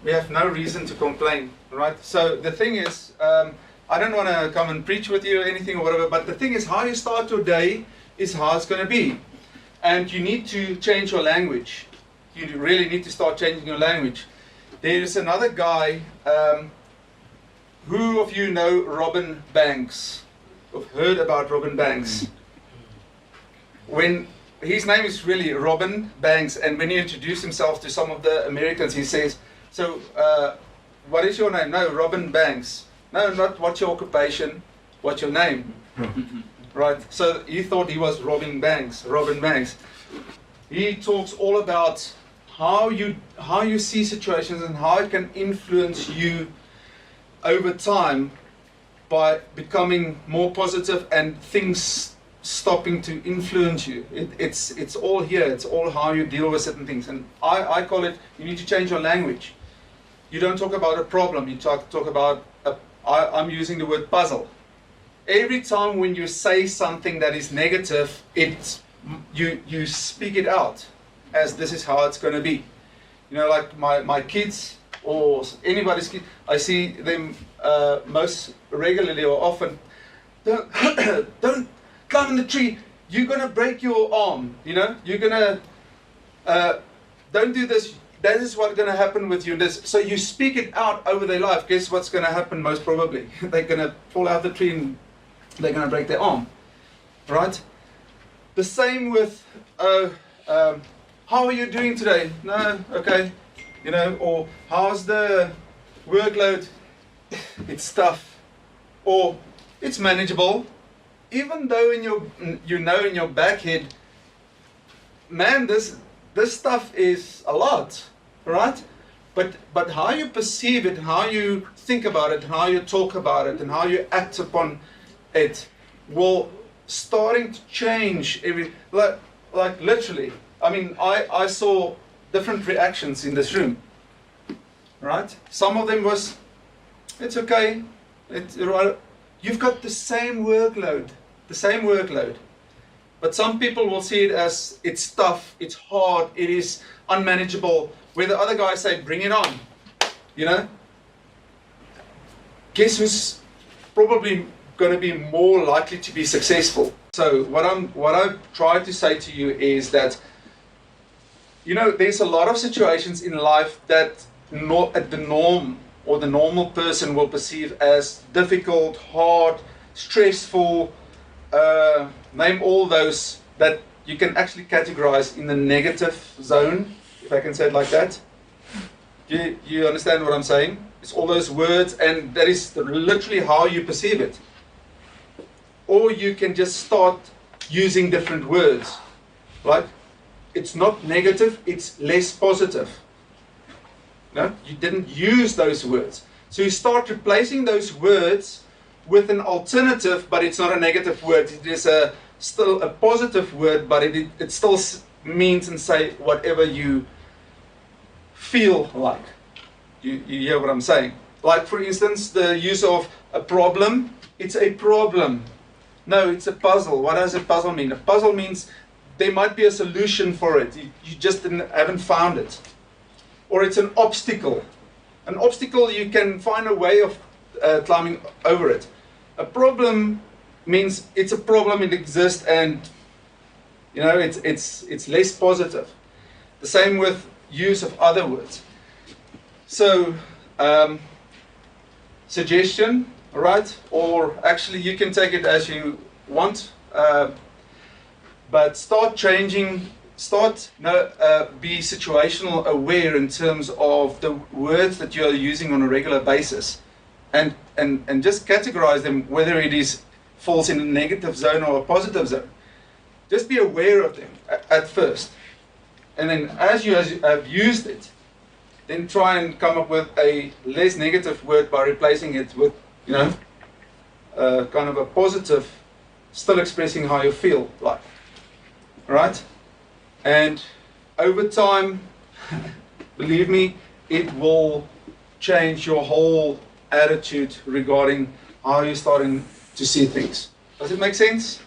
We have no reason to complain, right? So the thing is, I don't want to come and preach with you or anything or whatever, but the thing is, how you start your day is how it's going to be. And you need to change your language. You really need to start changing your language. There is another guy, who of you know Robin Banks? Have heard about Robin Banks? When his name is really Robin Banks, and when he introduced himself to some of the Americans, he says, so what is your name? No, Robin Banks. No, not what's your occupation, what's your name? Right, so he thought he was Robin Banks. Robin Banks. He talks all about how you see situations and how it can influence you over time by becoming more positive and things stopping to influence you. It's all here. It's all how you deal with certain things. And I call it, you need to change your language. You don't talk about a problem. You talk about, I'm using the word puzzle. Every time when you say something that is negative, you speak it out as this is how it's going to be. You know, like my kids or anybody's kid, I see them most regularly or often, don't climb in the tree, you're going to break your arm, you know, you're going to, don't do this, that is what's going to happen with you. So you speak it out over their life. Guess what's going to happen most probably? They're going to fall out the tree and they're going to break their arm, right? The same with, how are you doing today? No, okay, you know, or how's the workload? It's tough, or it's manageable. Even though in your back head, man, this stuff is a lot, right? But how you perceive it, how you think about it, how you talk about it, and how you act upon it will starting to change like literally. I mean, I saw different reactions in this room, right? Some of them was, it's okay, you've got the same workload, but some people will see it as it's tough, it's hard, it is unmanageable, where the other guys say, bring it on, you know? Guess who's probably going to be more likely to be successful? So what I try to say to you is that, you know, there's a lot of situations in life that the norm or the normal person will perceive as difficult, hard, stressful, name all those that you can actually categorize in the negative zone, if I can say it like that. Do you understand what I'm saying? It's all those words, and that is literally how you perceive it. Or you can just start using different words, right? It's not negative, it's less positive. No, you didn't use those words. So you start replacing those words with an alternative, but it's not a negative word. It is still a positive word, but it still means and say whatever you feel like. You hear what I'm saying? Like, for instance, the use of a problem. It's a problem. No, it's a puzzle. What does a puzzle mean? A puzzle means there might be a solution for it. You just haven't found it. Or it's an obstacle. An obstacle, you can find a way of climbing over it. A problem means it's a problem, it exists, and you know it's less positive. The same with use of other words. So suggestion, right? Or actually you can take it as you want, but start changing. Be situational aware in terms of the words that you are using on a regular basis, and just categorize them, whether it falls in a negative zone or a positive zone. Just be aware of them at first, and then as you have used it, then try and come up with a less negative word by replacing it with, you know, kind of a positive, still expressing how you feel like, right? And over time, believe me, it will change your whole attitude regarding how you're starting to see things. Does it make sense?